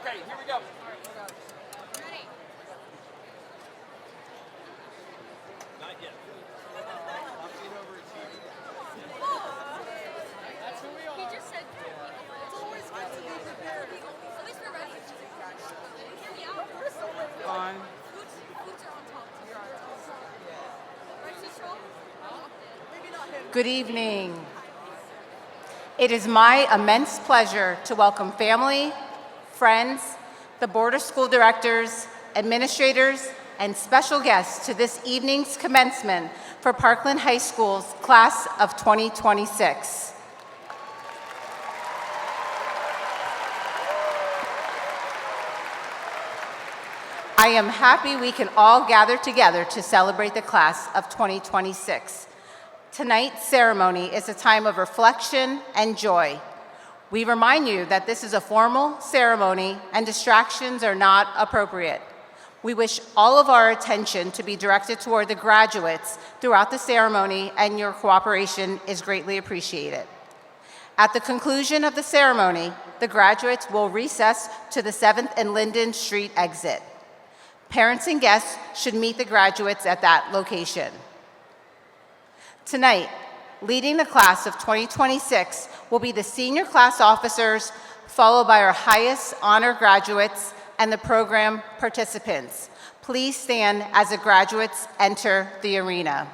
Okay, here we go. Not yet. That's who we are. He just said it's always good to be prepared. At least we're ready. Here we are. Fine. Boots are on top. Right, Cicero? Maybe not him. Good evening. It is my immense pleasure to welcome family, friends, the Board of School Directors, administrators, and special guests to this evening's commencement for Parkland High School's class of 2026. I am happy we can all gather together to celebrate the class of 2026. Tonight's ceremony is a time of reflection and joy. We remind you that this is a formal ceremony and distractions are not appropriate. We wish all of our attention to be directed toward the graduates throughout the ceremony, and your cooperation is greatly appreciated. At the conclusion of the ceremony, the graduates will recess to the 7th and Linden Street exit. Parents and guests should meet the graduates at that location. Tonight, leading the class of 2026 will be the senior class officers, followed by our highest honor graduates and the program participants. Please stand as the graduates enter the arena.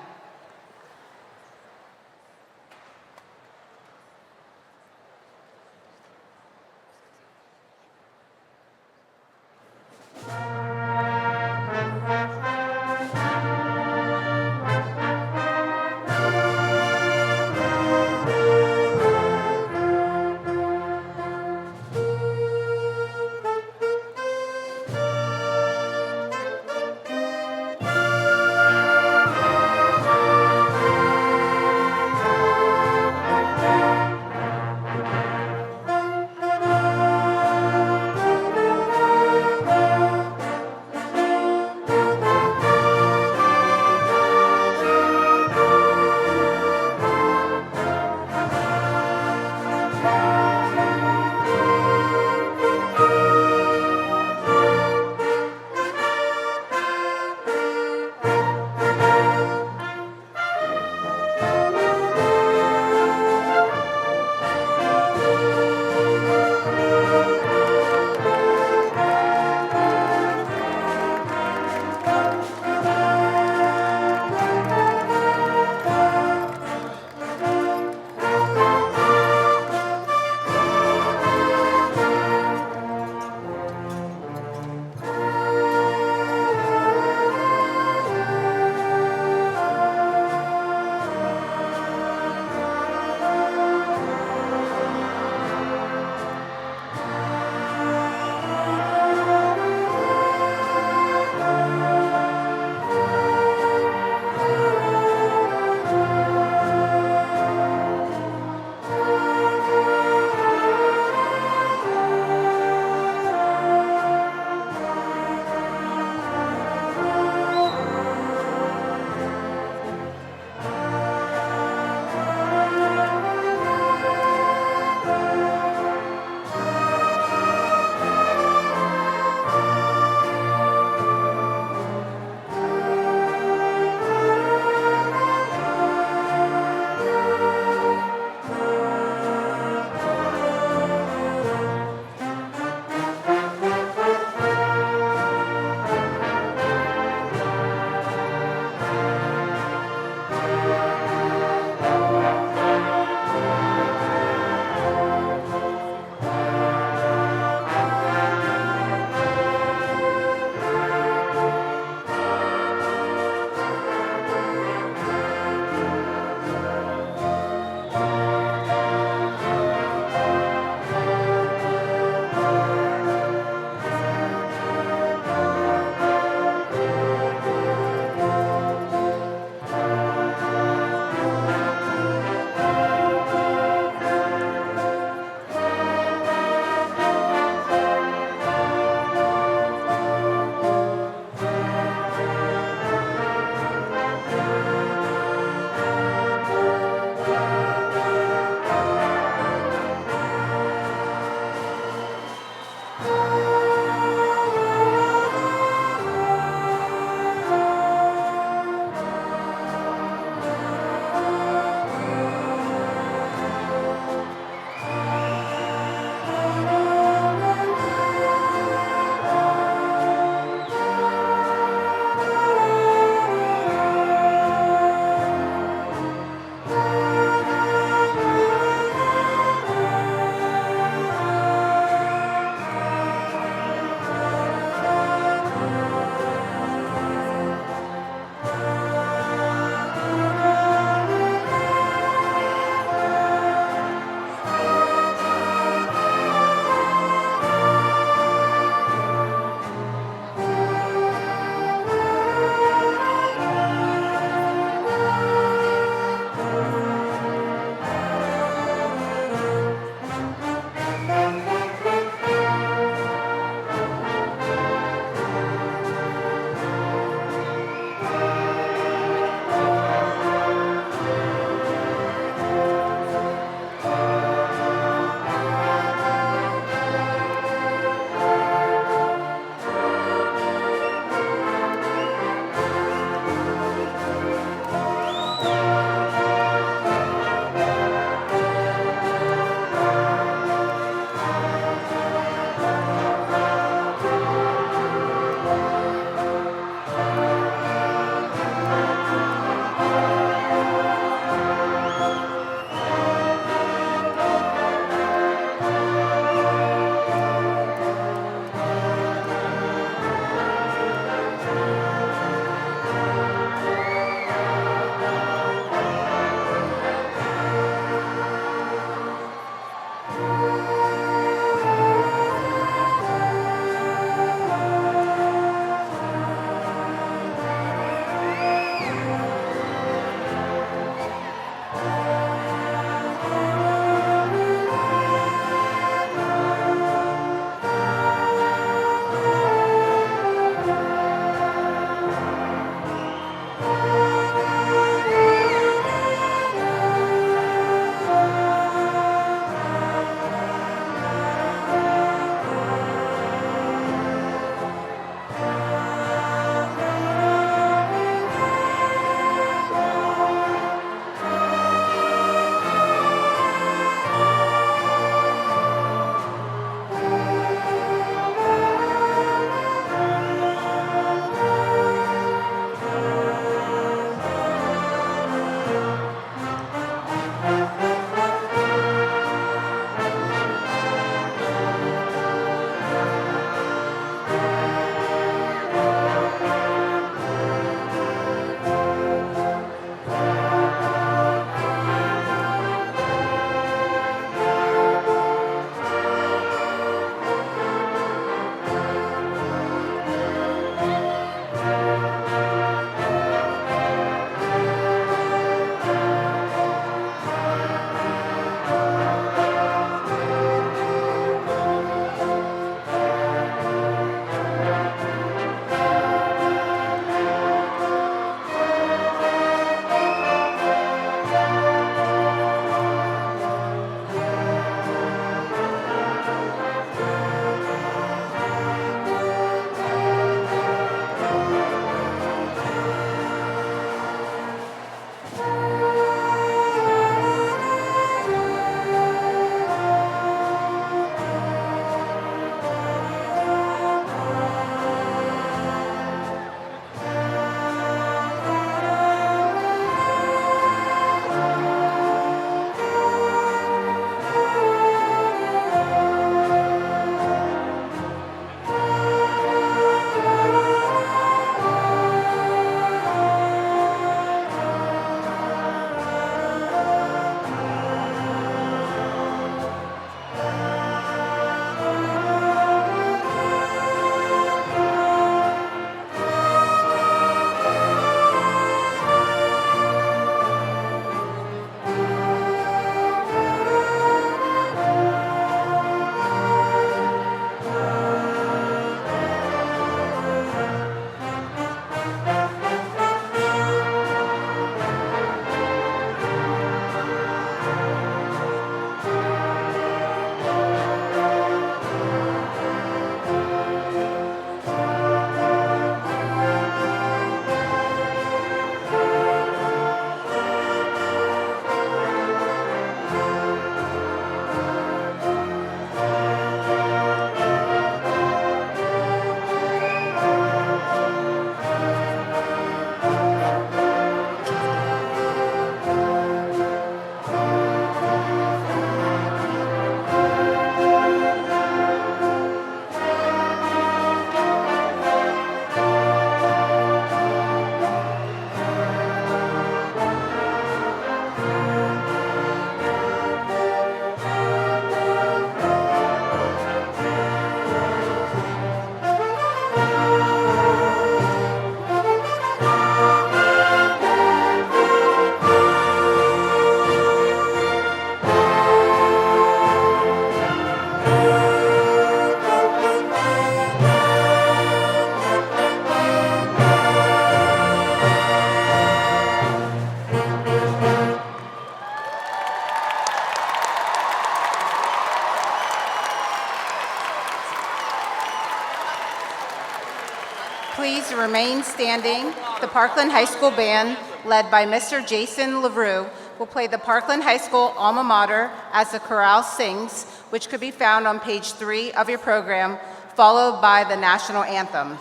Please remain standing. The Parkland High School Band, led by Mr. Jason LaRue, will play the Parkland High School alma mater as the chorale sings, which could be found on page 3 of your program, followed by the national anthem.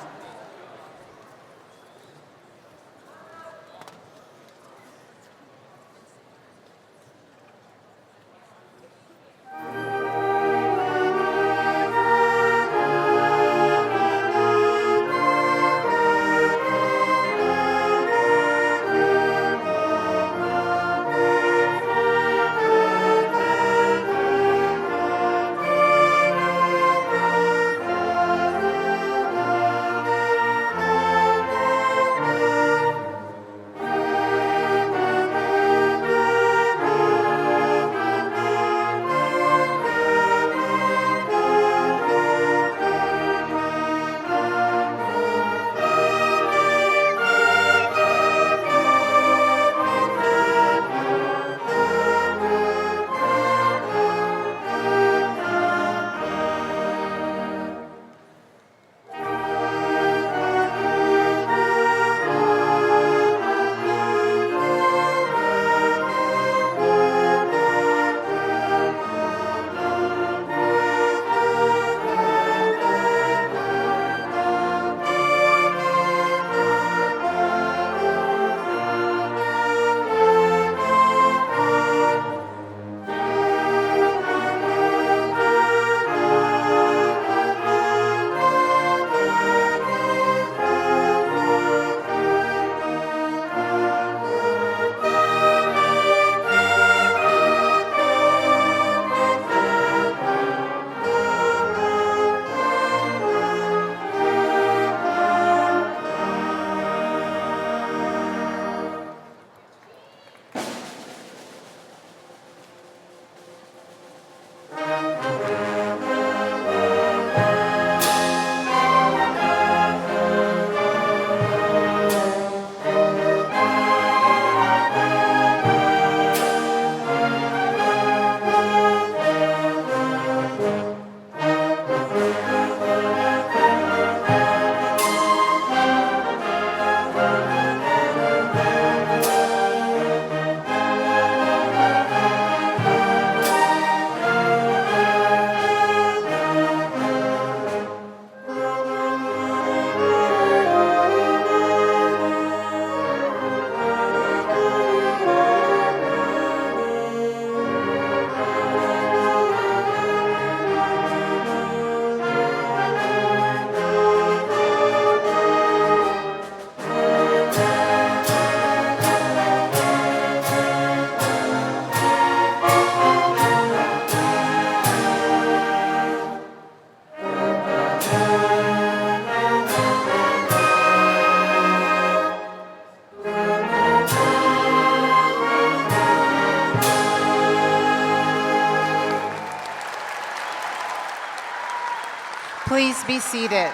Please be seated.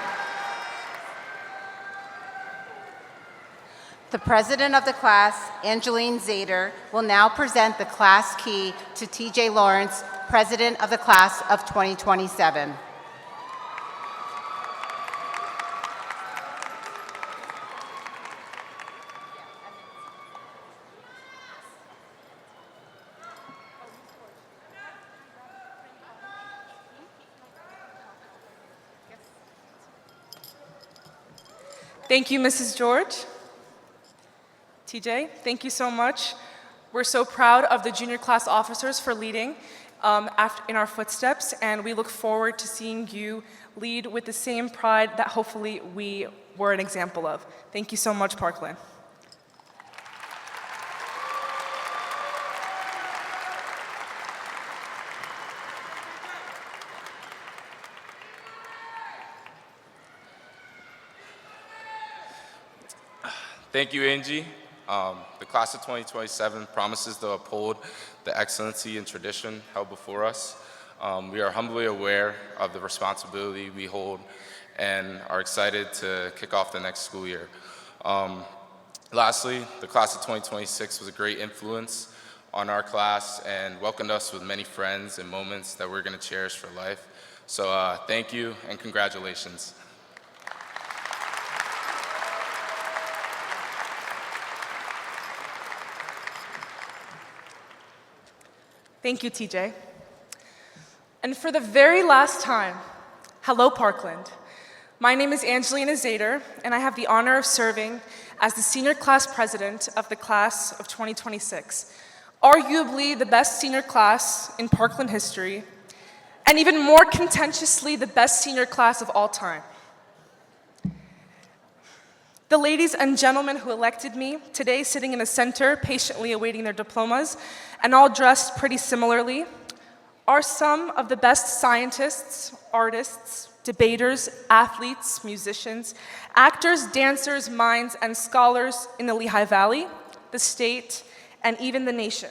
The president of the class, Angeline Zader, will now present the class key to TJ Lawrence, president of the class of 2027. Thank you, Mrs. George. TJ, thank you so much. We're so proud of the junior class officers for leading in our footsteps, and we look forward to seeing you lead with the same pride that hopefully we were an example of. Thank you so much, Parkland. Thank you, Angie. The class of 2027 promises to uphold the excellency and tradition held before us. We are humbly aware of the responsibility we hold and are excited to kick off the next school year. Lastly, the class of 2026 was a great influence on our class and welcomed us with many friends and moments that we're going to cherish for life. So thank you and congratulations. Thank you, TJ. And for the very last time, hello, Parkland. My name is Angelina Zader, and I have the honor of serving as the senior class president of the class of 2026, arguably the best senior class in Parkland history, and even more contentiously, the best senior class of all time. The ladies and gentlemen who elected me, today sitting in the center, patiently awaiting their diplomas, and all dressed pretty similarly, are some of the best scientists, artists, debaters, athletes, musicians, actors, dancers, minds, and scholars in the Lehigh Valley, the state, and even the nation.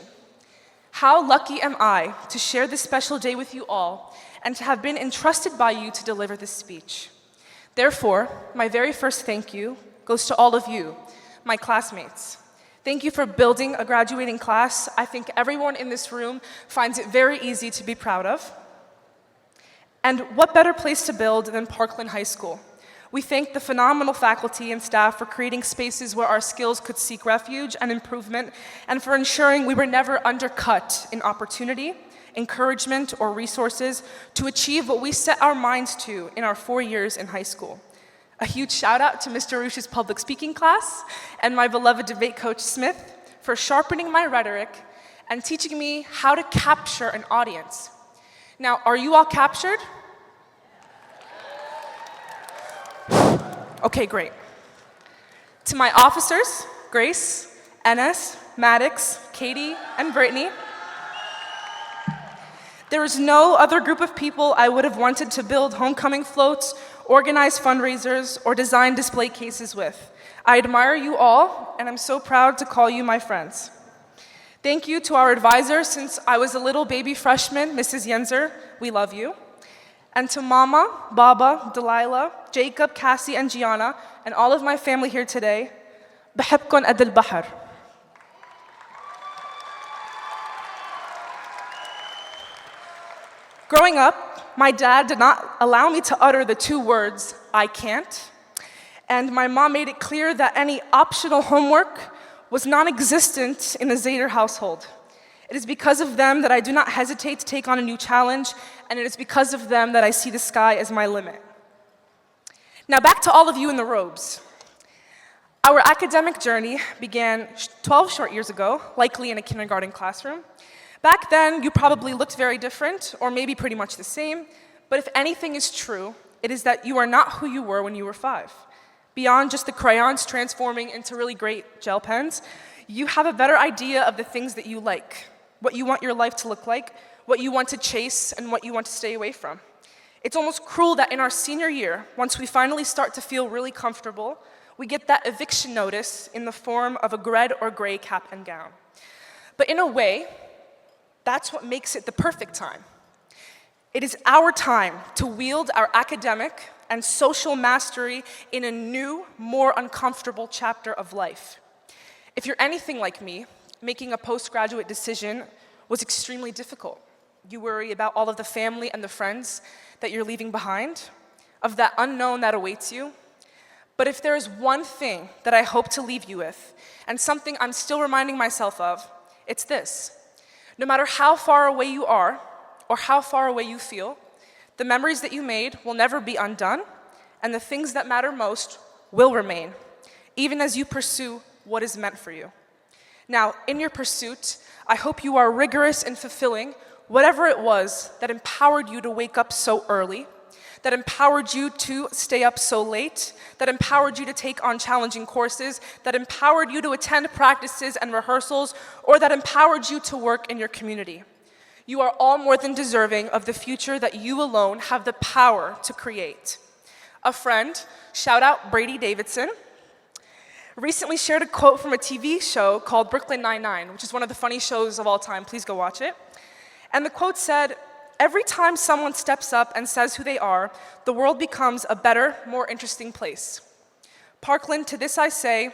How lucky am I to share this special day with you all and to have been entrusted by you to deliver this speech. Therefore, my very first thank you goes to all of you, my classmates. Thank you for building a graduating class I think everyone in this room finds it very easy to be proud of. And what better place to build than Parkland High School? We thank the phenomenal faculty and staff for creating spaces where our skills could seek refuge and improvement, and for ensuring we were never undercut in opportunity, encouragement, or resources to achieve what we set our minds to in our 4 years in high school. A huge shout out to Mr. Roosh's public speaking class and my beloved debate coach Smith for sharpening my rhetoric and teaching me how to capture an audience. Now, are you all captured? Okay, great. To my officers, Grace, Enes, Maddox, Katie, and Brittany, there is no other group of people I would have wanted to build homecoming floats, organize fundraisers, or design display cases with. I admire you all, and I'm so proud to call you my friends. Thank you to our advisor since I was a little baby freshman, Mrs. Yenzer. We love you. And to Mama, Baba, Delilah, Jacob, Cassie, and Gianna, and all of my family here today, بحبكن قد البحر. Growing up, my dad did not allow me to utter the 2 words, I can't. And my mom made it clear that any optional homework was non-existent in the Zader household. It is because of them that I do not hesitate to take on a new challenge, and it is because of them that I see the sky as my limit. Now back to all of you in the robes. Our academic journey began 12 short years ago, likely in a kindergarten classroom. Back then, you probably looked very different, or maybe pretty much the same, but if anything is true, it is that you are not who you were when you were 5. Beyond just the crayons transforming into really great gel pens, you have a better idea of the things that you like, what you want your life to look like, what you want to chase, and what you want to stay away from. It's almost cruel that in our senior year, once we finally start to feel really comfortable, we get that eviction notice in the form of a red or gray cap and gown. But in a way, that's what makes it the perfect time. It is our time to wield our academic and social mastery in a new, more uncomfortable chapter of life. If you're anything like me, making a postgraduate decision was extremely difficult. You worry about all of the family and the friends that you're leaving behind, of that unknown that awaits you. But if there is one thing that I hope to leave you with, and something I'm still reminding myself of, it's this. No matter how far away you are, or how far away you feel, the memories that you made will never be undone, and the things that matter most will remain, even as you pursue what is meant for you. Now, in your pursuit, I hope you are rigorous in fulfilling whatever it was that empowered you to wake up so early, that empowered you to stay up so late, that empowered you to take on challenging courses, that empowered you to attend practices and rehearsals, or that empowered you to work in your community. You are all more than deserving of the future that you alone have the power to create. A friend, shout out Brady Davidson, recently shared a quote from a TV show called Brooklyn Nine-Nine, which is one of the funny shows of all time. Please go watch it. And the quote said, "Every time someone steps up and says who they are, the world becomes a better, more interesting place." Parkland, to this I say,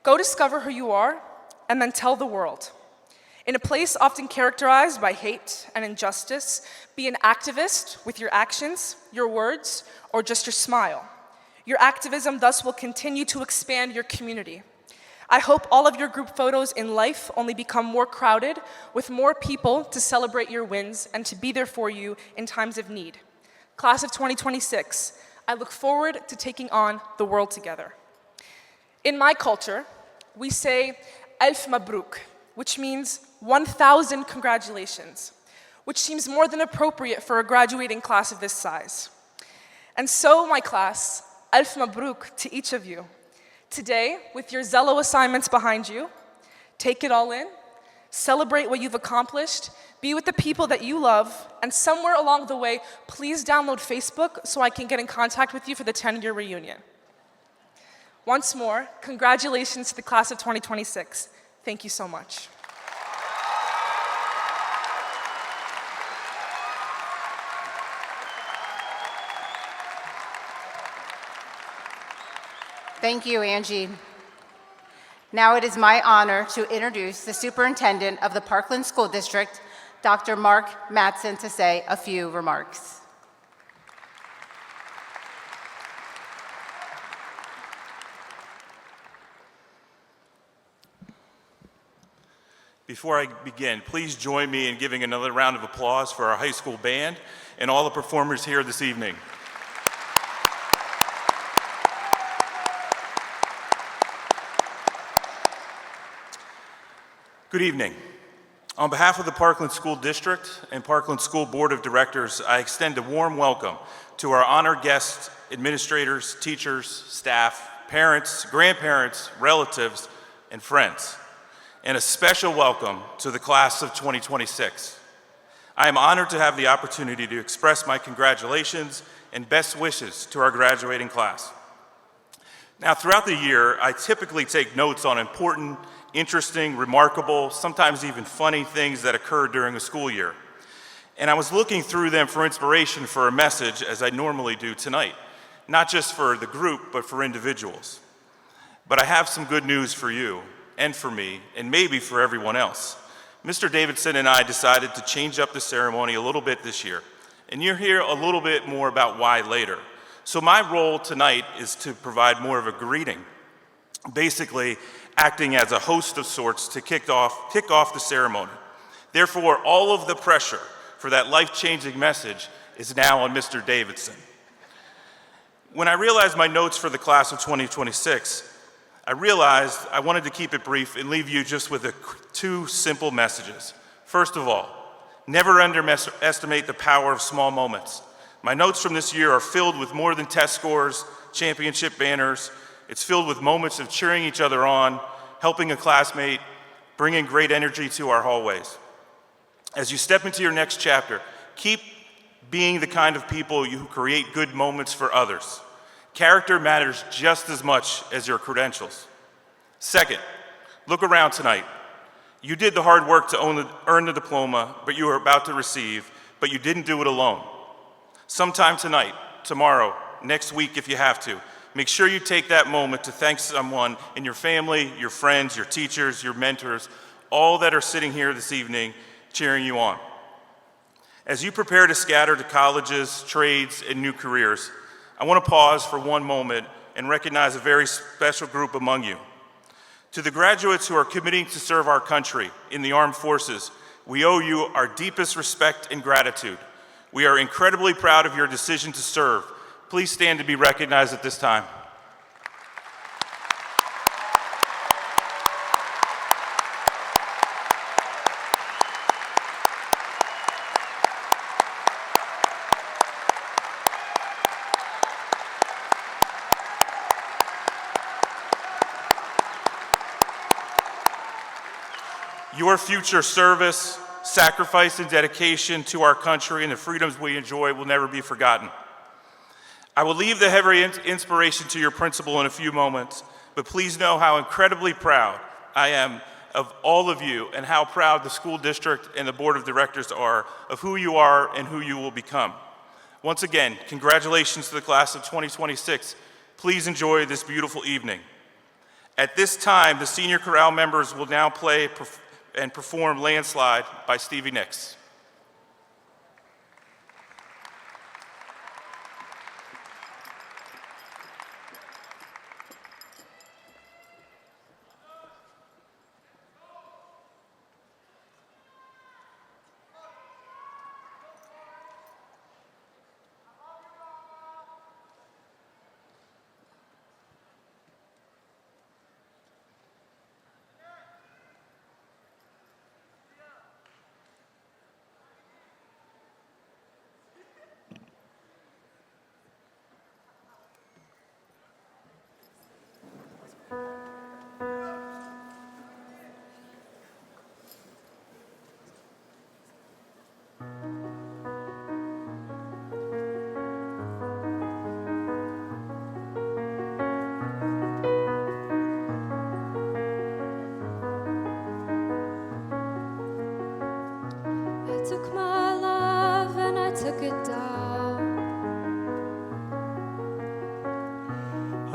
go discover who you are and then tell the world. In a place often characterized by hate and injustice, be an activist with your actions, your words, or just your smile. Your activism thus will continue to expand your community. I hope all of your group photos in life only become more crowded with more people to celebrate your wins and to be there for you in times of need. Class of 2026, I look forward to taking on the world together. In my culture, we say Elf Mabruk, which means 1,000 congratulations, which seems more than appropriate for a graduating class of this size. And so, my class, Elf Mabruk to each of you. Today, with your Zello assignments behind you, take it all in, celebrate what you've accomplished, be with the people that you love, and somewhere along the way, please download Facebook so I can get in contact with you for the 10-year reunion. Once more, congratulations to the class of 2026. Thank you so much. Thank you, Angie. Now it is my honor to introduce the superintendent of the Parkland School District, Dr. Mark Mattson, to say a few remarks. Before I begin, please join me in giving another round of applause for our high school band and all the performers here this evening. Good evening. On behalf of the Parkland School District and Parkland School Board of Directors, I extend a warm welcome to our honored guests, administrators, teachers, staff, parents, grandparents, relatives, and friends, and a special welcome to the class of 2026. I am honored to have the opportunity to express my congratulations and best wishes to our graduating class. Now, throughout the year, I typically take notes on important, interesting, remarkable, sometimes even funny things that occurred during a school year. And I was looking through them for inspiration for a message, as I normally do tonight, not just for the group, but for individuals. But I have some good news for you, and for me, and maybe for everyone else. Mr. Davidson and I decided to change up the ceremony a little bit this year, and you'll hear a little bit more about why later. So my role tonight is to provide more of a greeting, basically acting as a host of sorts to kick off the ceremony. Therefore, all of the pressure for that life-changing message is now on Mr. Davidson. When I realized my notes for the class of 2026, I realized I wanted to keep it brief and leave you just with two simple messages. First of all, never underestimate the power of small moments. My notes from this year are filled with more than test scores, championship banners. It's filled with moments of cheering each other on, helping a classmate, bringing great energy to our hallways. As you step into your next chapter, keep being the kind of people who create good moments for others. Character matters just as much as your credentials. Second, look around tonight. You did the hard work to earn the diploma, but you are about to receive, but you didn't do it alone. Sometime tonight, tomorrow, next week if you have to, make sure you take that moment to thank someone in your family, your friends, your teachers, your mentors, all that are sitting here this evening cheering you on. As you prepare to scatter to colleges, trades, and new careers, I want to pause for one moment and recognize a very special group among you. To the graduates who are committing to serve our country in the armed forces, we owe you our deepest respect and gratitude. We are incredibly proud of your decision to serve. Please stand to be recognized at this time. Your future service, sacrifice, and dedication to our country and the freedoms we enjoy will never be forgotten. I will leave the heavy inspiration to your principal in a few moments, but please know how incredibly proud I am of all of you and how proud the school district and the board of directors are of who you are and who you will become. Once again, congratulations to the class of 2026. Please enjoy this beautiful evening. At this time, the senior chorale members will now play and perform Landslide by Stevie Nicks.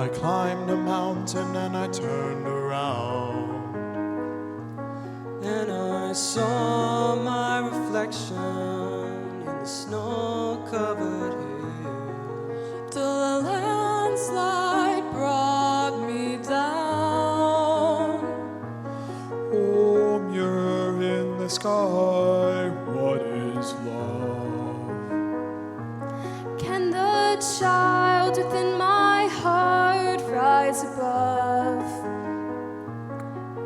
I climbed a mountain and I turned around. And I saw my reflection in the snow-covered hill. The landslide brought me down. Oh, mirror in the sky, what is love? Can the child within my heart rise above?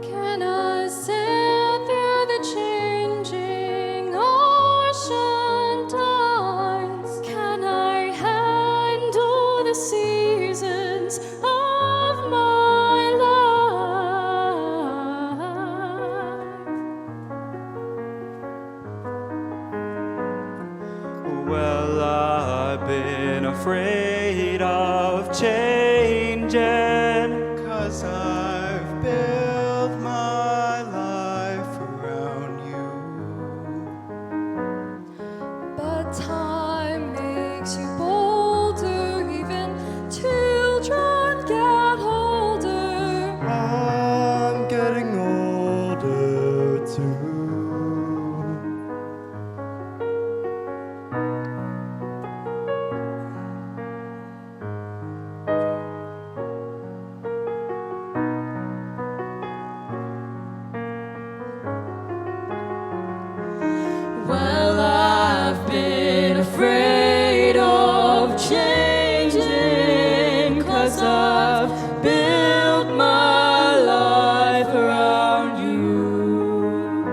Can I sail through the changing ocean tides? Can I handle the seasons of my life? Well, I've been afraid of changing, 'cause I've built my life around you. But time makes you bolder, even children get older. I'm getting older too. Well, I've been afraid of changing, 'cause I've built my life around you.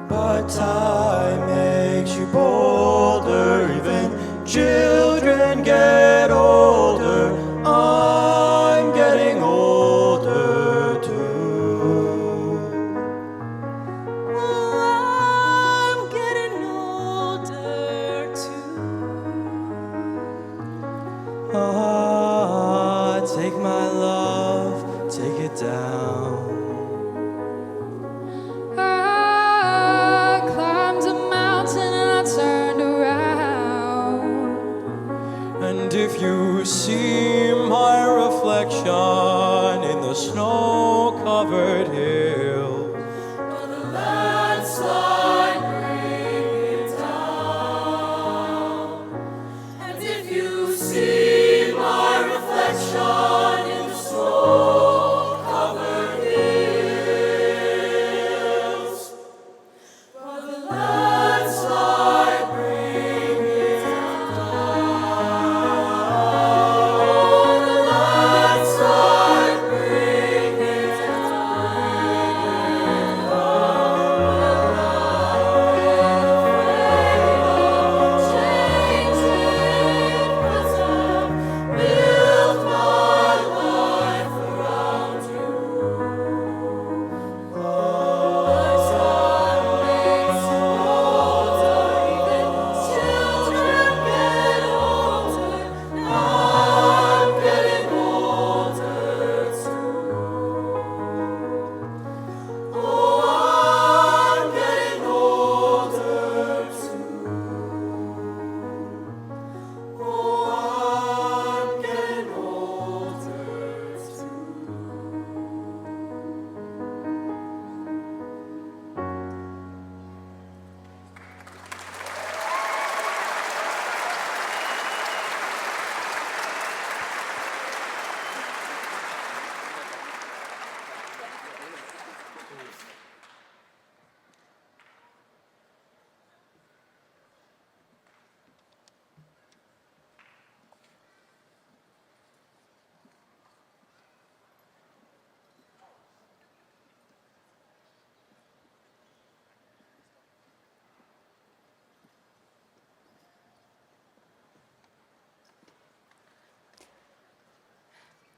But time makes you bolder, even children get older. I'm getting older too. I'm getting older too. Ah, take my love, take it down. I climbed a mountain and I turned around. And if you see my reflection in the snow-covered hills, Will the landslide bring it down? And if you see my reflection in the snow-covered hills, will the landslide bring it down? Will the landslide bring it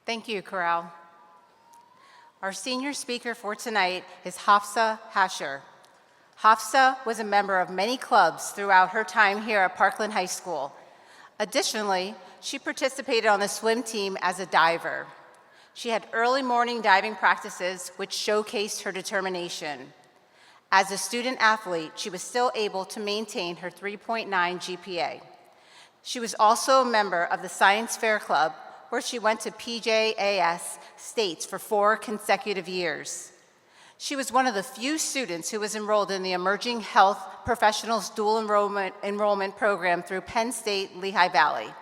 Thank you, Corral. Our senior speaker for tonight is Hafsa Hasher. Hafsa was a member of many clubs throughout her time here at Parkland High School. Additionally, she participated on the swim team as a diver. She had early morning diving practices which showcased her determination. As a student athlete, she was still able to maintain her 3.9 GPA. She was also a member of the Science Fair Club, where she went to PJAS States for 4 consecutive years. She was one of the few students who was enrolled in the Emerging Health Professionals Dual Enrollment Program through Penn State Lehigh Valley.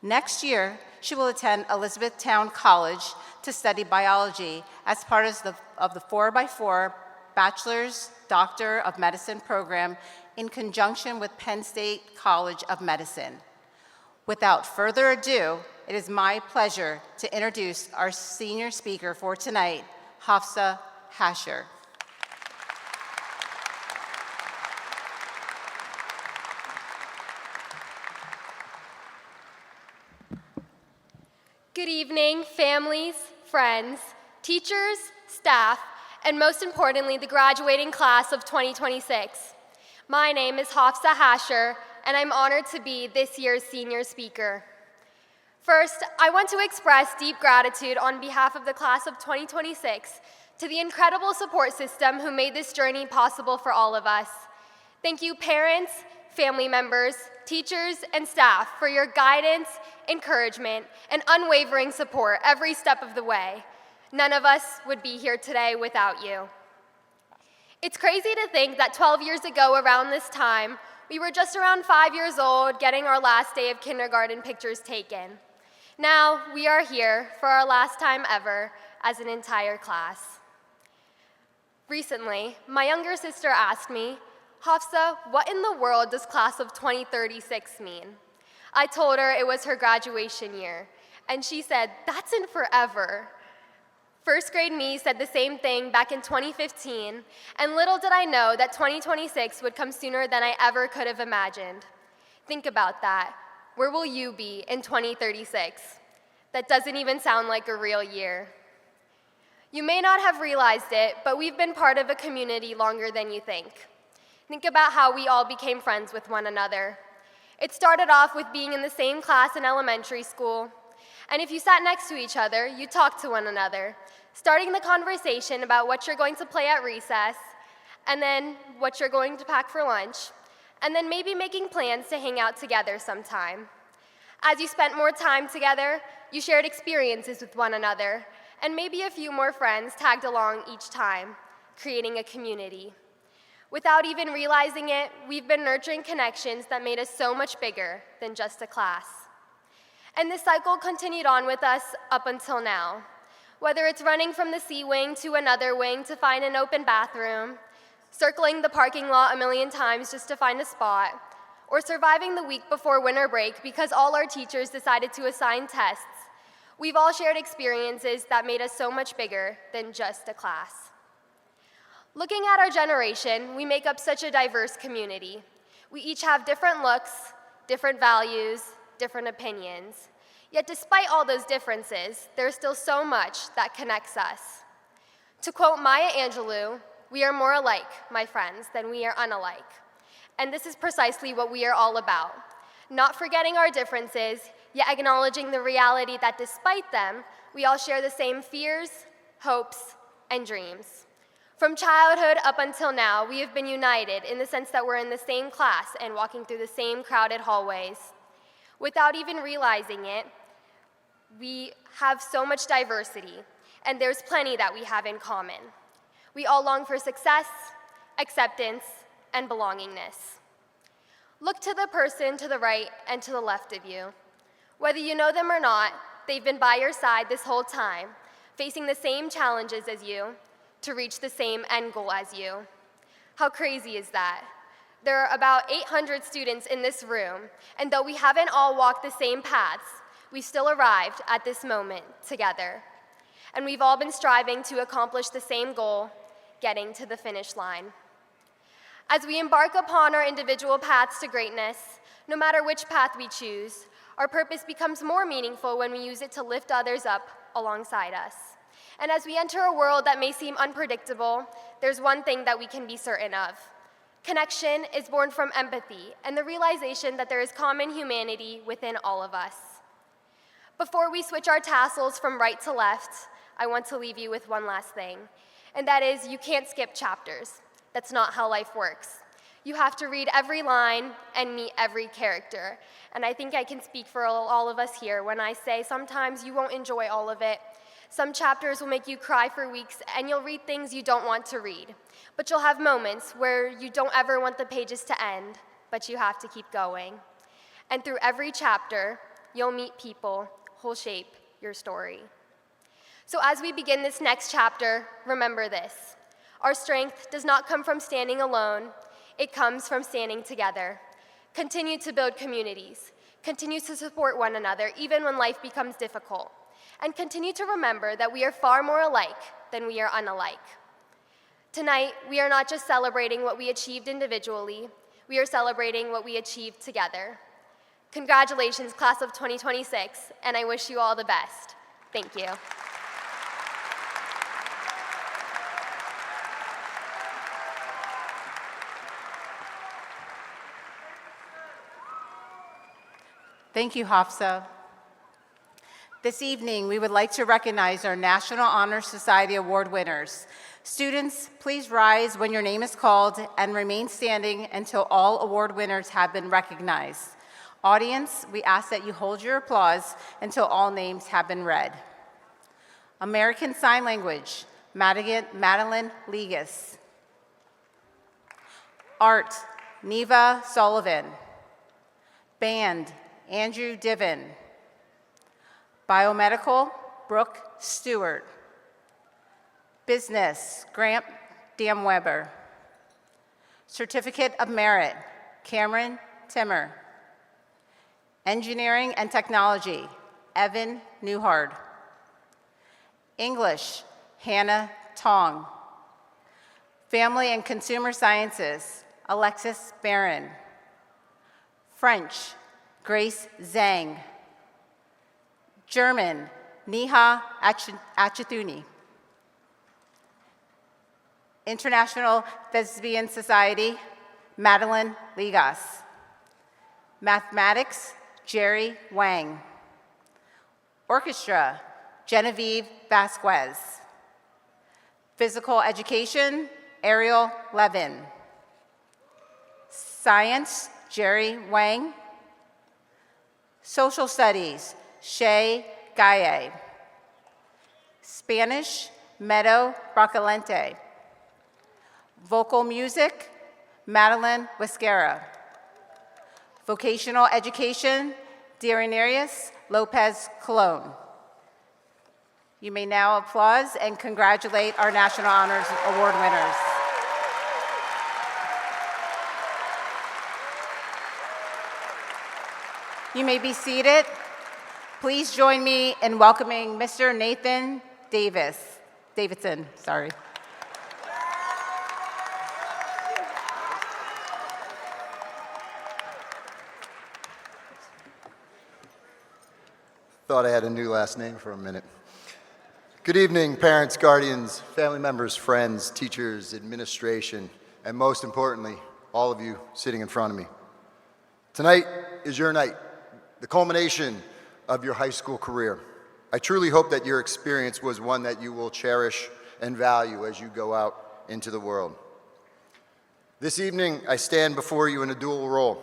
Next year, she will attend Elizabethtown College to study biology as part of the 4x4 Bachelor's Doctor of Medicine program in conjunction with Penn State College of Medicine. Without further ado, it is my pleasure to introduce our senior speaker for tonight, Hafsa Hasher. Good evening, families, friends, teachers, staff, and most importantly, the graduating class of 2026. My name is Hafsa Hasher, and I'm honored to be this year's senior speaker. First, I want to express deep gratitude on behalf of the class of 2026 to the incredible support system who made this journey possible for all of us. Thank you, parents, family members, teachers, and staff for your guidance, encouragement, and unwavering support every step of the way. None of us would be here today without you. It's crazy to think that 12 years ago around this time, we were just around 5 years old getting our last day of kindergarten pictures taken. Now we are here for our last time ever as an entire class. Recently, my younger sister asked me, "Hafsa, what in the world does class of 2036 mean?" I told her it was her graduation year, and she said, "That's in forever." First grade me said the same thing back in 2015, and little did I know that 2026 would come sooner than I ever could have imagined. Think about that. Where will you be in 2036? That doesn't even sound like a real year. You may not have realized it, but we've been part of a community longer than you think. Think about how we all became friends with one another. It started off with being in the same class in elementary school, and if you sat next to each other, you talked to one another, starting the conversation about what you're going to play at recess, and then what you're going to pack for lunch, and then maybe making plans to hang out together sometime. As you spent more time together, you shared experiences with one another, and maybe a few more friends tagged along each time, creating a community. Without even realizing it, we've been nurturing connections that made us so much bigger than just a class. And this cycle continued on with us up until now. Whether it's running from the C wing to another wing to find an open bathroom, circling the parking lot a million times just to find a spot, or surviving the week before winter break because all our teachers decided to assign tests, we've all shared experiences that made us so much bigger than just a class. Looking at our generation, we make up such a diverse community. We each have different looks, different values, different opinions. Yet despite all those differences, there's still so much that connects us. To quote Maya Angelou, "We are more alike, my friends, than we are unalike." And this is precisely what we are all about. Not forgetting our differences, yet acknowledging the reality that despite them, we all share the same fears, hopes, and dreams. From childhood up until now, we have been united in the sense that we're in the same class and walking through the same crowded hallways. Without even realizing it, we have so much diversity, and there's plenty that we have in common. We all long for success, acceptance, and belongingness. Look to the person to the right and to the left of you. Whether you know them or not, they've been by your side this whole time, facing the same challenges as you, to reach the same end goal as you. How crazy is that? There are about 800 students in this room, and though we haven't all walked the same paths, we've still arrived at this moment together. And we've all been striving to accomplish the same goal, getting to the finish line. As we embark upon our individual paths to greatness, no matter which path we choose, our purpose becomes more meaningful when we use it to lift others up alongside us. And as we enter a world that may seem unpredictable, there's one thing that we can be certain of. Connection is born from empathy and the realization that there is common humanity within all of us. Before we switch our tassels from right to left, I want to leave you with one last thing, and that is you can't skip chapters. That's not how life works. You have to read every line and meet every character. And I think I can speak for all of us here when I say sometimes you won't enjoy all of it. Some chapters will make you cry for weeks, and you'll read things you don't want to read. But you'll have moments where you don't ever want the pages to end, but you have to keep going. And through every chapter, you'll meet people who'll shape your story. So as we begin this next chapter, remember this. Our strength does not come from standing alone. It comes from standing together. Continue to build communities. Continue to support one another, even when life becomes difficult. And continue to remember that we are far more alike than we are unalike. Tonight, we are not just celebrating what we achieved individually, we are celebrating what we achieved together. Congratulations, class of 2026, and I wish you all the best. Thank you. Thank you, Hafsa. This evening, we would like to recognize our National Honor Society Award winners. Students, please rise when your name is called and remain standing until all award winners have been recognized. Audience, we ask that you hold your applause until all names have been read. American Sign Language, Madeline Legas. Art, Neva Sullivan. Band, Andrew Diven. Biomedical, Brooke Stewart. Business, Grant Damweber. Certificate of Merit, Cameron Timmer. Engineering and Technology, Evan Newhard. English, Hannah Tong. Family and Consumer Sciences, Alexis Barron. French, Grace Zhang. German, Niha Achituni. International Thespian Society, Madeline Ligas. Mathematics, Jerry Wang. Orchestra, Genevieve Vasquez. Physical Education, Ariel Levin. Science, Jerry Wang. Social Studies, Shay Gaye. Spanish, Meadow Brocalente. Vocal Music, Madeline Whiskera. Vocational Education, Dirinarius Lopez Colon. You may now applaud and congratulate our National Honors Award winners. You may be seated. Please join me in welcoming Mr. Nathan Davidson. Thought I had a new last name for a minute. Good evening, parents, guardians, family members, friends, teachers, administration, and most importantly, all of you sitting in front of me. Tonight is your night, the culmination of your high school career. I truly hope that your experience was one that you will cherish and value as you go out into the world. This evening, I stand before you in a dual role.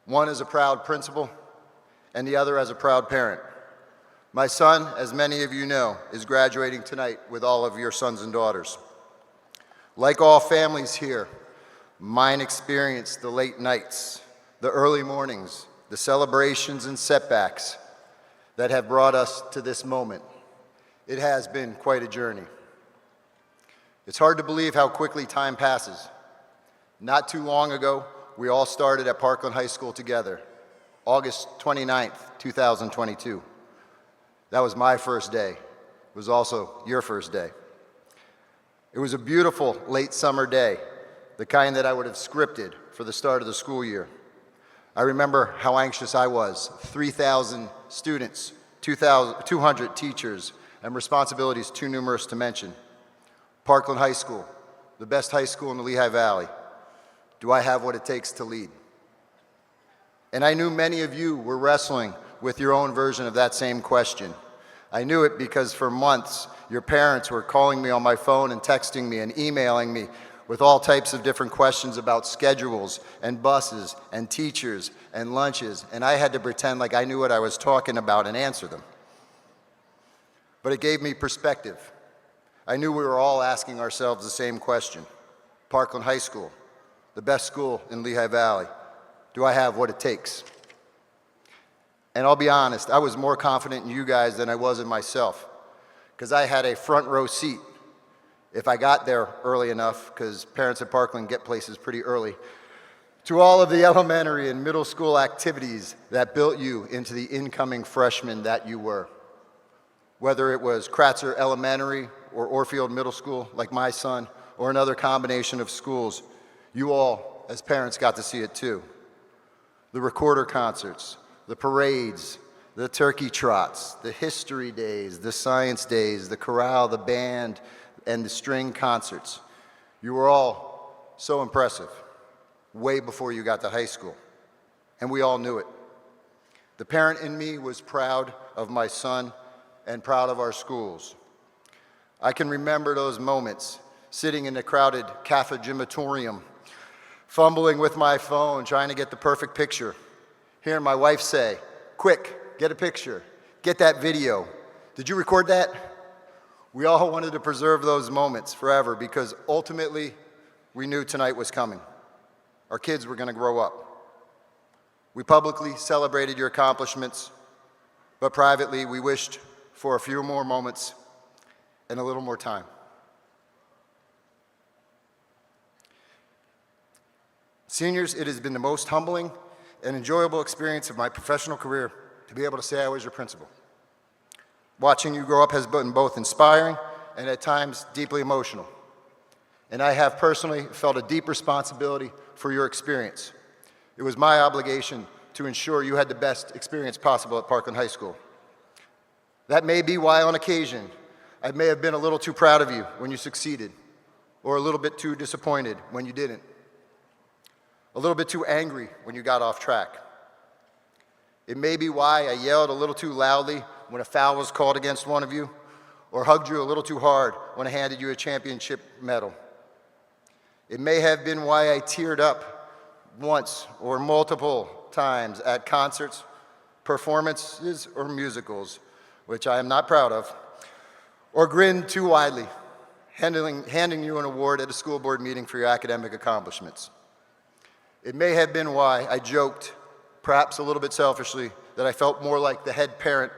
One as a proud principal, and the other as a proud parent. My son, as many of you know, is graduating tonight with all of your sons and daughters. Like all families here, mine experienced the late nights, the early mornings, the celebrations and setbacks that have brought us to this moment. It has been quite a journey. It's hard to believe how quickly time passes. Not too long ago, we all started at Parkland High School together. August 29th, 2022. That was my first day. It was also your first day. It was a beautiful late summer day, the kind that I would have scripted for the start of the school year. I remember how anxious I was. 3,000 students, 200 teachers, and responsibilities too numerous to mention. Parkland High School, the best high school in the Lehigh Valley. Do I have what it takes to lead? And I knew many of you were wrestling with your own version of that same question. I knew it because for months, your parents were calling me on my phone and texting me and emailing me with all types of different questions about schedules and buses and teachers and lunches, and I had to pretend like I knew what I was talking about and answer them. But it gave me perspective. I knew we were all asking ourselves the same question. Parkland High School, the best school in Lehigh Valley. Do I have what it takes? And I'll be honest, I was more confident in you guys than I was in myself, because I had a front row seat if I got there early enough, because parents at Parkland get places pretty early, to all of the elementary and middle school activities that built you into the incoming freshman that you were. Whether it was Kratzer Elementary or Orfield Middle School, like my son, or another combination of schools, you all, as parents, got to see it too. The recorder concerts, the parades, the turkey trots, the history days, the science days, the chorale, the band, and the string concerts. You were all so impressive, way before you got to high school, and we all knew it. The parent in me was proud of my son and proud of our schools. I can remember those moments, sitting in the crowded cafe gymatorium, fumbling with my phone, trying to get the perfect picture. Hearing my wife say, "Quick, get a picture, get that video. Did you record that?" We all wanted to preserve those moments forever because ultimately we knew tonight was coming. Our kids were going to grow up. We publicly celebrated your accomplishments, but privately we wished for a few more moments and a little more time. Seniors, it has been the most humbling and enjoyable experience of my professional career to be able to say I was your principal. Watching you grow up has been both inspiring and at times deeply emotional. And I have personally felt a deep responsibility for your experience. It was my obligation to ensure you had the best experience possible at Parkland High School. That may be why on occasion I may have been a little too proud of you when you succeeded, or a little bit too disappointed when you didn't, a little bit too angry when you got off track. It may be why I yelled a little too loudly when a foul was called against one of you, or hugged you a little too hard when I handed you a championship medal. It may have been why I teared up once or multiple times at concerts, performances, or musicals, which I am not proud of, or grinned too widely, handing you an award at a school board meeting for your academic accomplishments. It may have been why I joked, perhaps a little bit selfishly, that I felt more like the head parent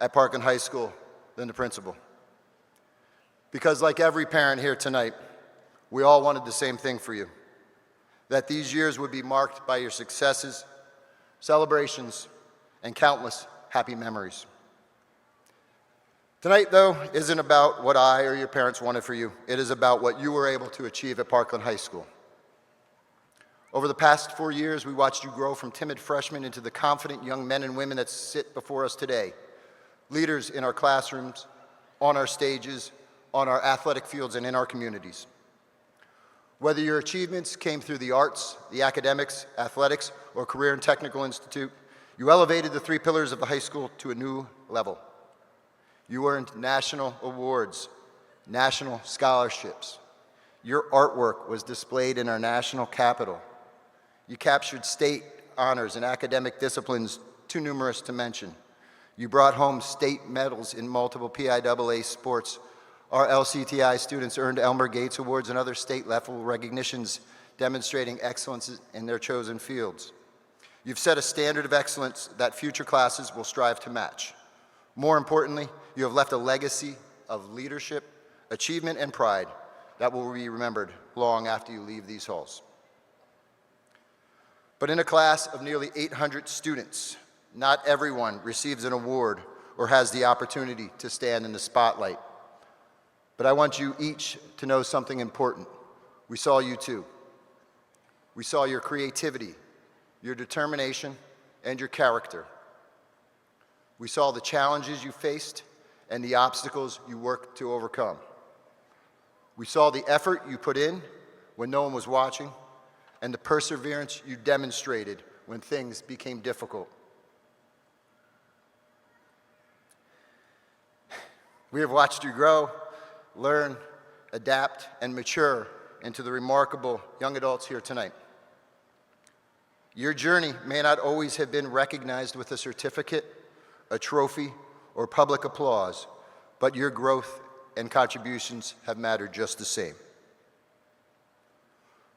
at Parkland High School than the principal. Because like every parent here tonight, we all wanted the same thing for you, that these years would be marked by your successes, celebrations, and countless happy memories. Tonight, though, isn't about what I or your parents wanted for you. It is about what you were able to achieve at Parkland High School. Over the past 4 years, we watched you grow from timid freshmen into the confident young men and women that sit before us today, leaders in our classrooms, on our stages, on our athletic fields, and in our communities. Whether your achievements came through the arts, the academics, athletics, or Career and Technical Institute, you elevated the 3 pillars of the high school to a new level. You earned national awards, national scholarships. Your artwork was displayed in our national capital. You captured state honors in academic disciplines too numerous to mention. You brought home state medals in multiple PIAA sports. Our LCTI students earned Elmer Gates Awards and other state-level recognitions demonstrating excellence in their chosen fields. You've set a standard of excellence that future classes will strive to match. More importantly, you have left a legacy of leadership, achievement, and pride that will be remembered long after you leave these halls. But in a class of nearly 800 students, not everyone receives an award or has the opportunity to stand in the spotlight. But I want you each to know something important. We saw you too. We saw your creativity, your determination, and your character. We saw the challenges you faced and the obstacles you worked to overcome. We saw the effort you put in when no one was watching and the perseverance you demonstrated when things became difficult. We have watched you grow, learn, adapt, and mature and to the remarkable young adults here tonight. Your journey may not always have been recognized with a certificate, a trophy, or public applause, but your growth and contributions have mattered just the same.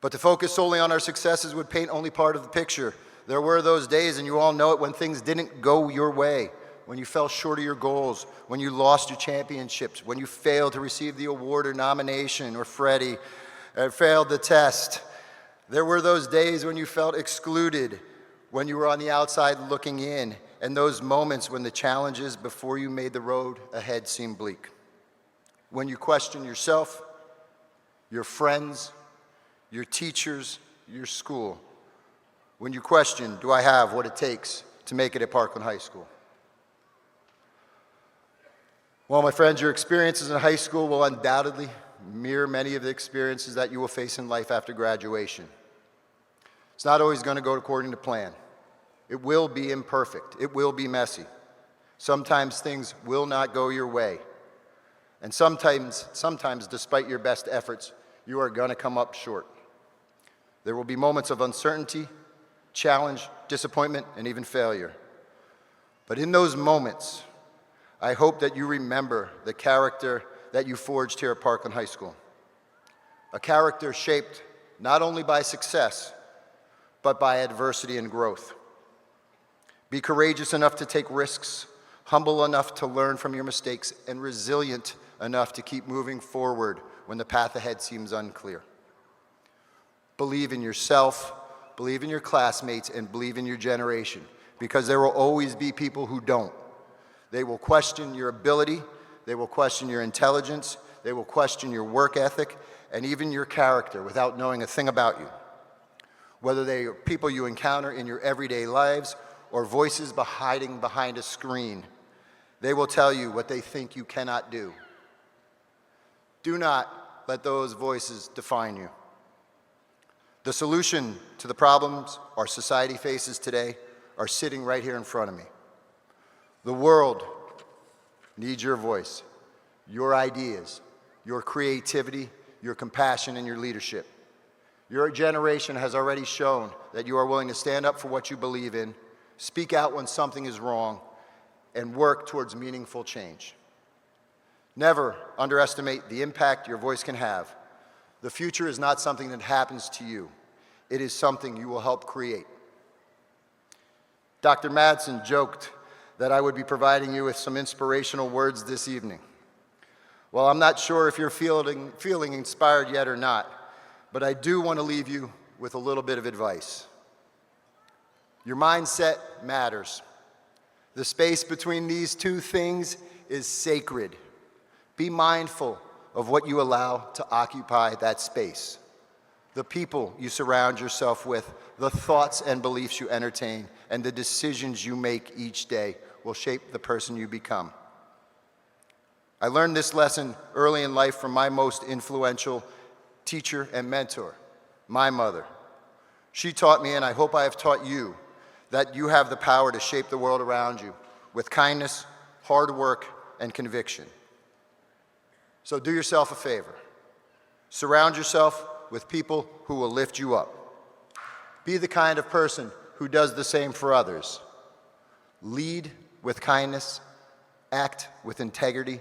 But to focus solely on our successes would paint only part of the picture. There were those days, and you all know it, when things didn't go your way, when you fell short of your goals, when you lost your championships, when you failed to receive the award or nomination, or Freddie failed the test. There were those days when you felt excluded, when you were on the outside looking in, and those moments when the challenges before you made the road ahead seemed bleak. When you questioned yourself, your friends, your teachers, your school. When you question, do I have what it takes to make it at Parkland High School? Well, my friends, your experiences in high school will undoubtedly mirror many of the experiences that you will face in life after graduation. It's not always going to go according to plan. It will be imperfect. It will be messy. Sometimes things will not go your way. And sometimes, despite your best efforts, you are going to come up short. There will be moments of uncertainty, challenge, disappointment, and even failure. But in those moments, I hope that you remember the character that you forged here at Parkland High School. A character shaped not only by success, but by adversity and growth. Be courageous enough to take risks, humble enough to learn from your mistakes, and resilient enough to keep moving forward when the path ahead seems unclear. Believe in yourself, believe in your classmates, and believe in your generation, because there will always be people who don't. They will question your ability, they will question your intelligence, they will question your work ethic, and even your character without knowing a thing about you. Whether they are people you encounter in your everyday lives or voices hiding behind a screen, they will tell you what they think you cannot do. Do not let those voices define you. The solution to the problems our society faces today are sitting right here in front of me. The world needs your voice, your ideas, your creativity, your compassion, and your leadership. Your generation has already shown that you are willing to stand up for what you believe in, speak out when something is wrong, and work towards meaningful change. Never underestimate the impact your voice can have. The future is not something that happens to you. It is something you will help create. Dr. Madsen joked that I would be providing you with some inspirational words this evening. Well, I'm not sure if you're feeling inspired yet or not, but I do want to leave you with a little bit of advice. Your mindset matters. The space between these two things is sacred. Be mindful of what you allow to occupy that space. The people you surround yourself with, the thoughts and beliefs you entertain, and the decisions you make each day will shape the person you become. I learned this lesson early in life from my most influential teacher and mentor, my mother. She taught me, and I hope I have taught you, that you have the power to shape the world around you with kindness, hard work, and conviction. So do yourself a favor. Surround yourself with people who will lift you up. Be the kind of person who does the same for others. Lead with kindness, act with integrity,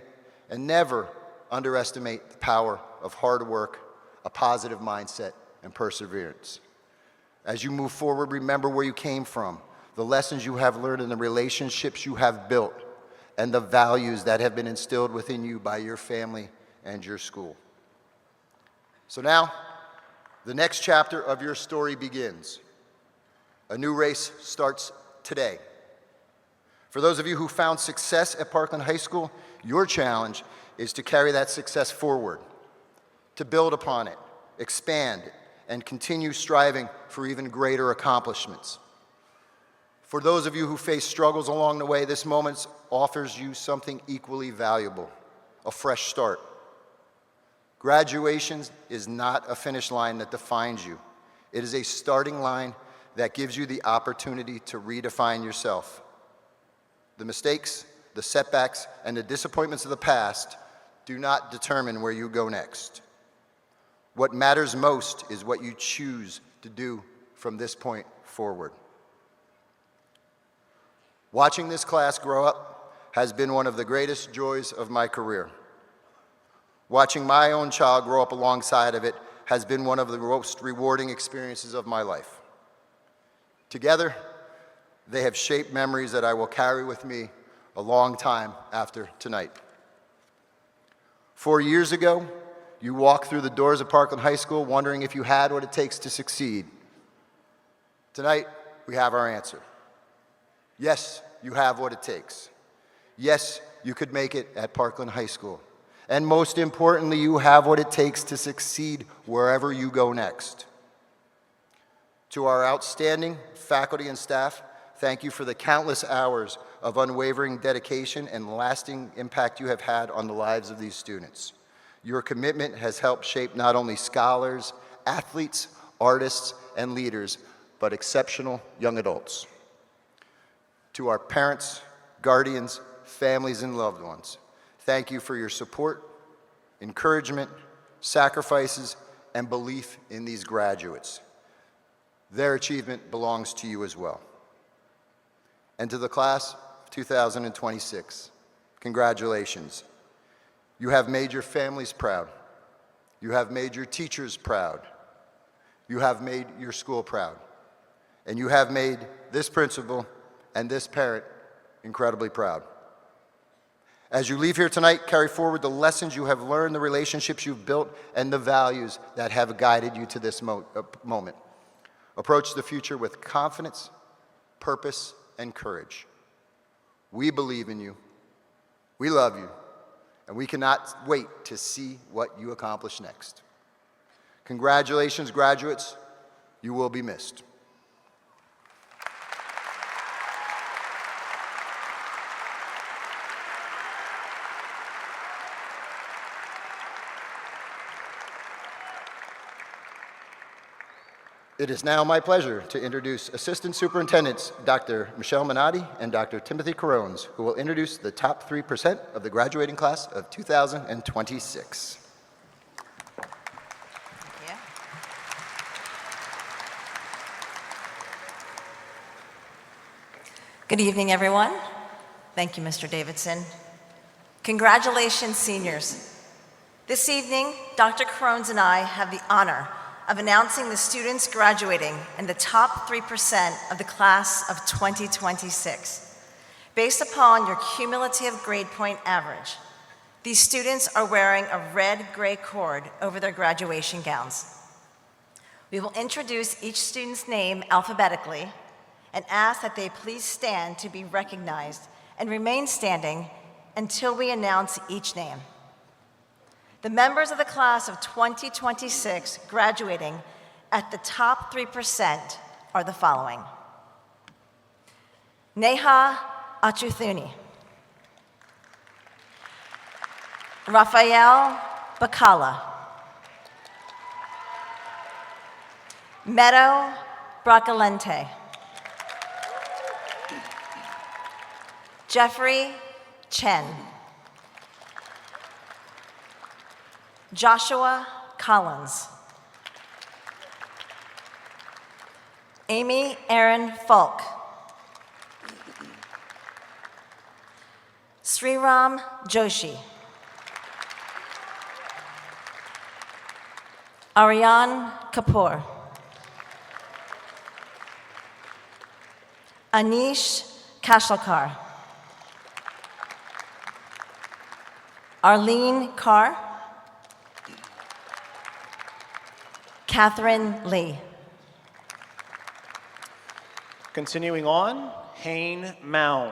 and never underestimate the power of hard work, a positive mindset, and perseverance. As you move forward, remember where you came from, the lessons you have learned, and the relationships you have built, and the values that have been instilled within you by your family and your school. So now, the next chapter of your story begins. A new race starts today. For those of you who found success at Parkland High School, your challenge is to carry that success forward, to build upon it, expand it, and continue striving for even greater accomplishments. For those of you who face struggles along the way, this moment offers you something equally valuable, a fresh start. Graduation is not a finish line that defines you. It is a starting line that gives you the opportunity to redefine yourself. The mistakes, the setbacks, and the disappointments of the past do not determine where you go next. What matters most is what you choose to do from this point forward. Watching this class grow up has been one of the greatest joys of my career. Watching my own child grow up alongside of it has been one of the most rewarding experiences of my life. Together, they have shaped memories that I will carry with me a long time after tonight. 4 years ago, you walked through the doors of Parkland High School wondering if you had what it takes to succeed. Tonight, we have our answer. Yes, you have what it takes. Yes, you could make it at Parkland High School. And most importantly, you have what it takes to succeed wherever you go next. To our outstanding faculty and staff, thank you for the countless hours of unwavering dedication and lasting impact you have had on the lives of these students. Your commitment has helped shape not only scholars, athletes, artists, and leaders, but exceptional young adults. To our parents, guardians, families, and loved ones, thank you for your support, encouragement, sacrifices, and belief in these graduates. Their achievement belongs to you as well. And to the class of 2026, congratulations. You have made your families proud. You have made your teachers proud. You have made your school proud. And you have made this principal and this parent incredibly proud. As you leave here tonight, carry forward the lessons you have learned, the relationships you've built, and the values that have guided you to this moment. Approach the future with confidence, purpose, and courage. We believe in you. We love you. And we cannot wait to see what you accomplish next. Congratulations, graduates. You will be missed. It is now my pleasure to introduce Assistant Superintendents Dr. Michelle Minotti and Dr. Timothy Carones, who will introduce the top 3% of the graduating class of 2026. Yeah. Good evening, everyone. Thank you, Mr. Davidson. Congratulations, seniors. This evening, Dr. Carones and I have the honor of announcing the students graduating in the top 3% of the class of 2026. Based upon your cumulative grade point average, these students are wearing a red-gray cord over their graduation gowns. We will introduce each student's name alphabetically and ask that they please stand to be recognized and remain standing until we announce each name. The members of the class of 2026 graduating at the top 3% are the following: Neha Achuthuni, Rafael Bacala, Meadow Bracalente, Jeffrey Chen, Joshua Collins, Amy Erin Falk, Sriram Joshi, Aryan Kapoor, Anish Kashlkar, Arlene Carr, Catherine Lee. Continuing on, Hain Maung,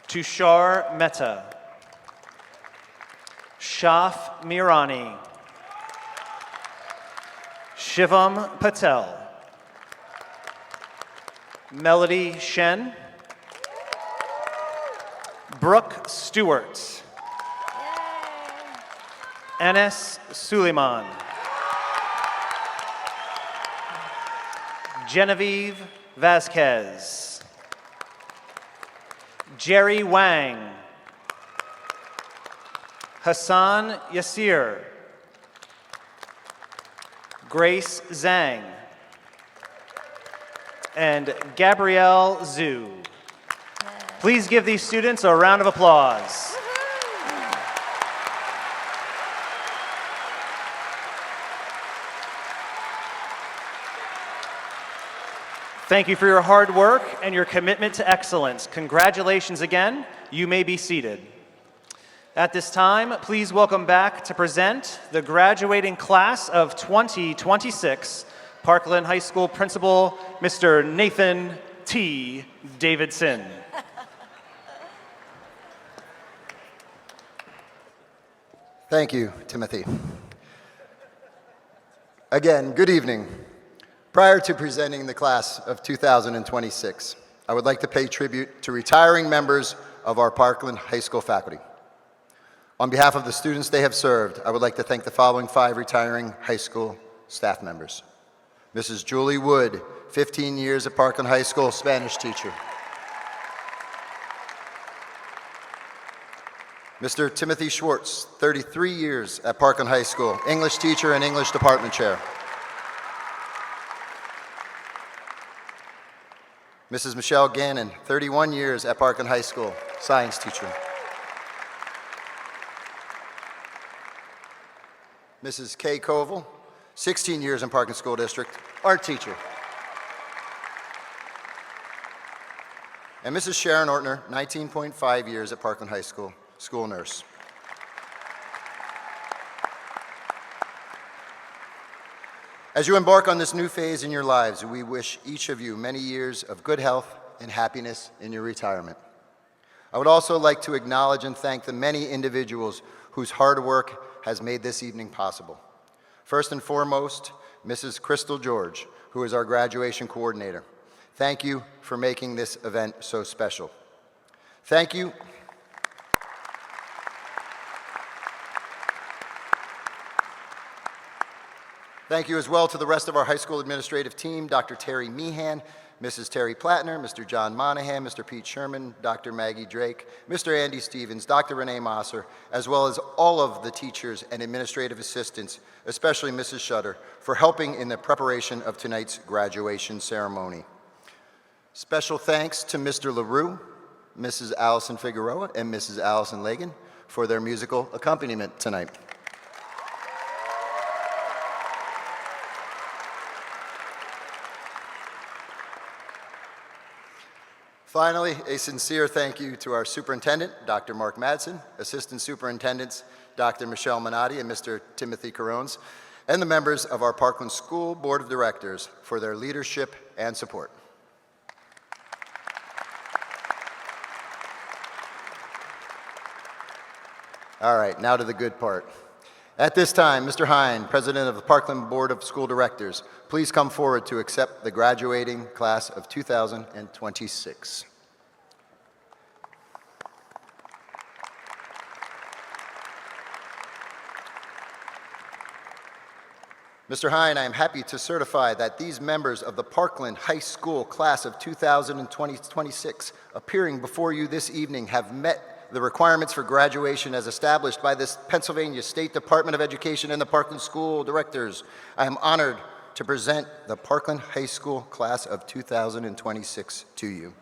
Tushar Mehta, Shaf Mirani, Shivam Patel, Melody Shen, Brooke Stewart, Anas Suleiman, Genevieve Vasquez, Jerry Wang, Hassan Yasir, Grace Zhang, and Gabrielle Zhu. Please give these students a round of applause. Thank you for your hard work and your commitment to excellence. Congratulations again. You may be seated. At this time, please welcome back to present the graduating class of 2026, Parkland High School Principal, Mr. Nathan T. Davidson. Thank you, Timothy. Again, good evening. Prior to presenting the class of 2026, I would like to pay tribute to retiring members of our Parkland High School faculty. On behalf of the students they have served, I would like to thank the following 5 retiring high school staff members. Mrs. Julie Wood, 15 years at Parkland High School, Spanish teacher. Mr. Timothy Schwartz, 33 years at Parkland High School, English teacher and English department chair. Mrs. Michelle Gannon, 31 years at Parkland High School, science teacher. Mrs. Kay Koval, 16 years in Parkland School District, art teacher. And Mrs. Sharon Ortner, 19.5 years at Parkland High School, school nurse. As you embark on this new phase in your lives, we wish each of you many years of good health and happiness in your retirement. I would also like to acknowledge and thank the many individuals whose hard work has made this evening possible. First and foremost, Mrs. Crystal George, who is our graduation coordinator. Thank you for making this event so special. Thank you. Thank you as well to the rest of our high school administrative team, Dr. Terry Meehan, Mrs. Terry Plattner, Mr. John Monahan, Mr. Pete Sherman, Dr. Maggie Drake, Mr. Andy Stevens, Dr. Renee Mosser, as well as all of the teachers and administrative assistants, especially Mrs. Shutter, for helping in the preparation of tonight's graduation ceremony. Special thanks to Mr. LaRue, Mrs. Allison Figueroa, and Mrs. Allison Lagan for their musical accompaniment tonight. Finally, a sincere thank you to our superintendent, Dr. Mark Madsen, assistant superintendents, Dr. Michelle Minotti and Mr. Timothy Carones, and the members of our Parkland School Board of Directors for their leadership and support. All right, now to the good part. At this time, Mr. Hine, President of the Parkland Board of School Directors, please come forward to accept the graduating class of 2026. Mr. Hine, I am happy to certify that these members of the Parkland High School class of 2026 appearing before you this evening have met the requirements for graduation as established by the Pennsylvania State Department of Education and the Parkland School Directors. I am honored to present the Parkland High School class of 2026 to you.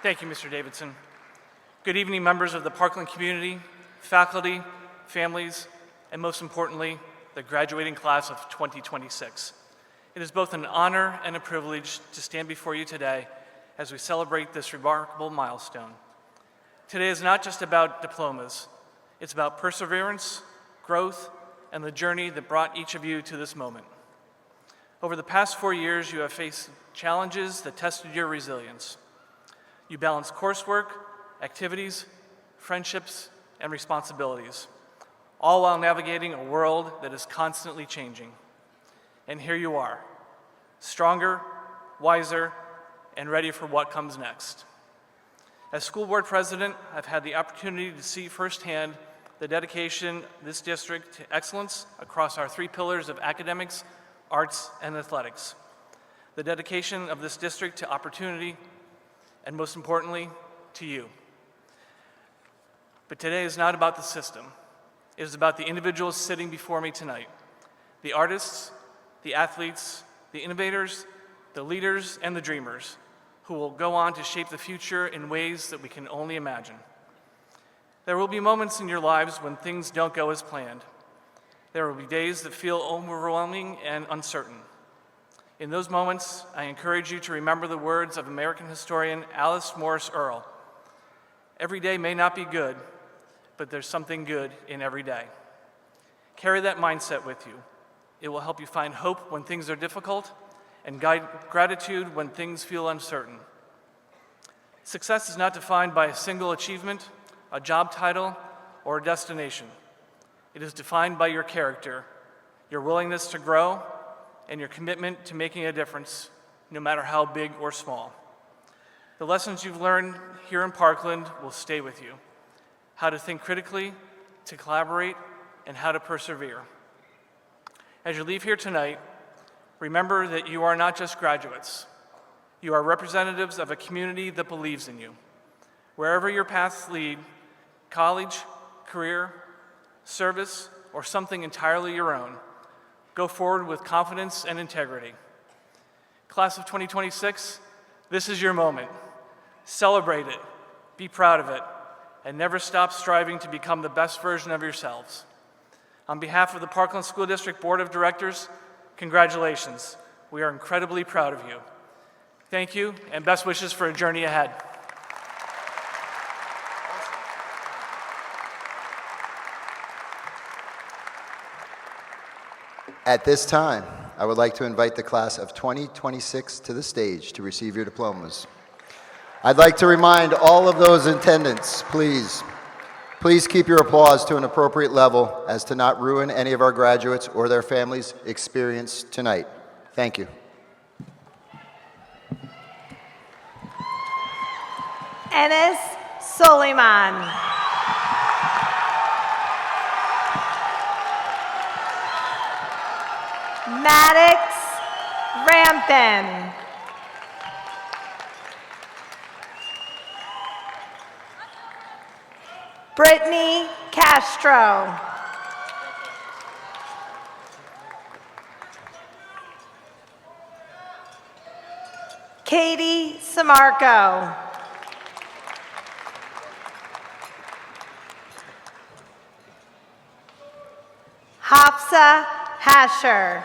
Thank you, Mr. Davidson. Good evening, members of the Parkland community, faculty, families, and most importantly, the graduating class of 2026. It is both an honor and a privilege to stand before you today as we celebrate this remarkable milestone. Today is not just about diplomas. It's about perseverance, growth, and the journey that brought each of you to this moment. Over the past 4 years, you have faced challenges that tested your resilience. You balanced coursework, activities, friendships, and responsibilities, all while navigating a world that is constantly changing. And here you are, stronger, wiser, and ready for what comes next. As school board president, I've had the opportunity to see firsthand the dedication of this district to excellence across our 3 pillars of academics, arts, and athletics. The dedication of this district to opportunity, and most importantly, to you, But today is not about the system. It is about the individuals sitting before me tonight. The artists, the athletes, the innovators, the leaders, and the dreamers who will go on to shape the future in ways that we can only imagine. There will be moments in your lives when things don't go as planned. There will be days that feel overwhelming and uncertain. In those moments, I encourage you to remember the words of American historian Alice Morris Earle. Every day may not be good, but there's something good in every day. Carry that mindset with you. It will help you find hope when things are difficult and guide gratitude when things feel uncertain. Success is not defined by a single achievement, a job title, or a destination. It is defined by your character, your willingness to grow, and your commitment to making a difference, no matter how big or small. The lessons you've learned here in Parkland will stay with you. How to think critically, to collaborate, and how to persevere. As you leave here tonight, remember that you are not just graduates. You are representatives of a community that believes in you. Wherever your paths lead, college, career, service, or something entirely your own, go forward with confidence and integrity. Class of 2026, this is your moment. Celebrate it, be proud of it, and never stop striving to become the best version of yourselves. On behalf of the Parkland School District Board of Directors, congratulations. We are incredibly proud of you. Thank you, and best wishes for a journey ahead. At this time, I would like to invite the class of 2026 to the stage to receive your diplomas. I'd like to remind all of those in attendance, please keep your applause to an appropriate level as to not ruin any of our graduates or their families' experience tonight. Thank you. Enes Soliman. Maddox Rampin. Brittany Castro. Katie Samarco. Hafsa Hasher.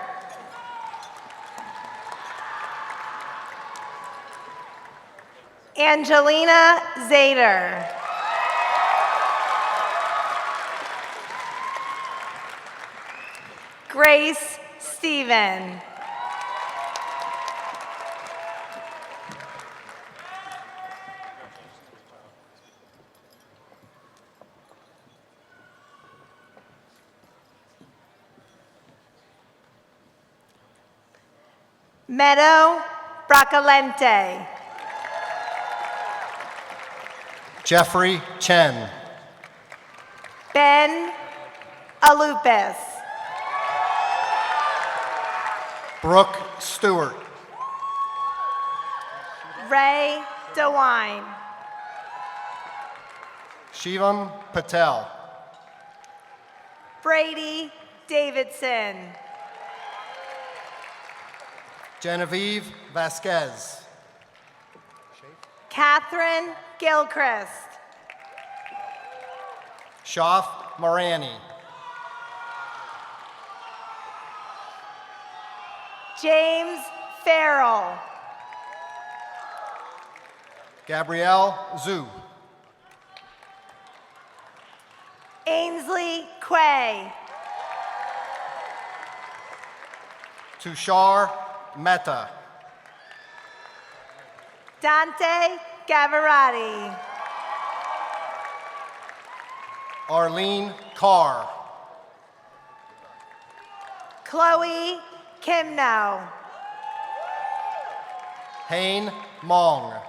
Angelina Zader. Grace Stephen. Meadow Bracalente. Jeffrey Chen. Ben Alupis. Brooke Stewart. Ray DeWine. Shivam Patel. Brady Davidson. Genevieve Vasquez. Catherine Gilchrist. Shaf Marani. James Farrell. Gabrielle Zhu. Ainsley Quay. Tushar Mehta. Dante Gavarati. Arlene Carr. Chloe Kimno. Hain Mong.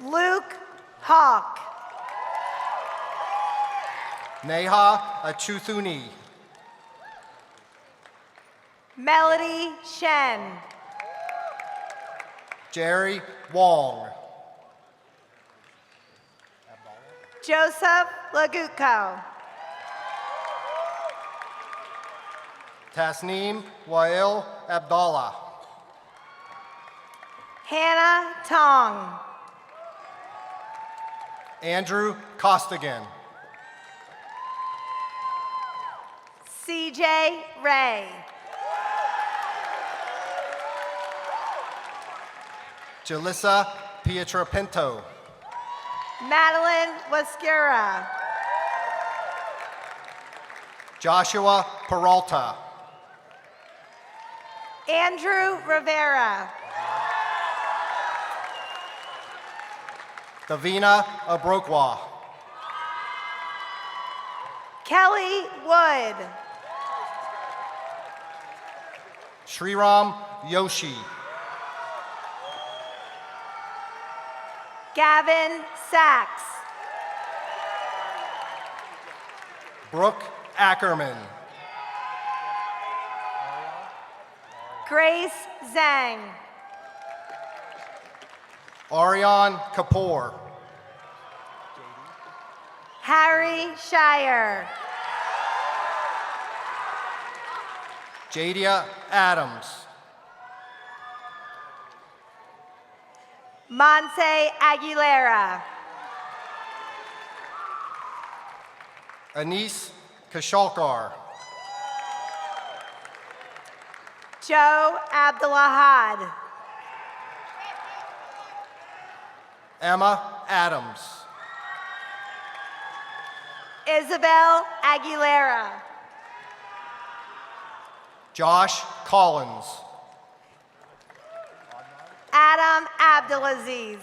Luke Hawk. Neha Achuthuni. Melody Shen. Jerry Wong. Joseph Lagutko. Tasneem Wael Abdallah. Hannah Tong. Andrew Costigan. CJ Ray. Jalissa Pietrapinto. Madeline Wascura. Joshua Peralta. Andrew Rivera. Davina Abrokwa. Kelly Wood. Sriram Yoshi. Gavin Sachs. Brooke Ackerman. Grace Zhang. Ariane Kapoor. Harry Shire. Jadia Adams. Monse Aguilera. Anis Kashalkar. Joe Abdulahad. Emma Adams. Isabel Aguilera. Josh Collins. Adam Abdulaziz.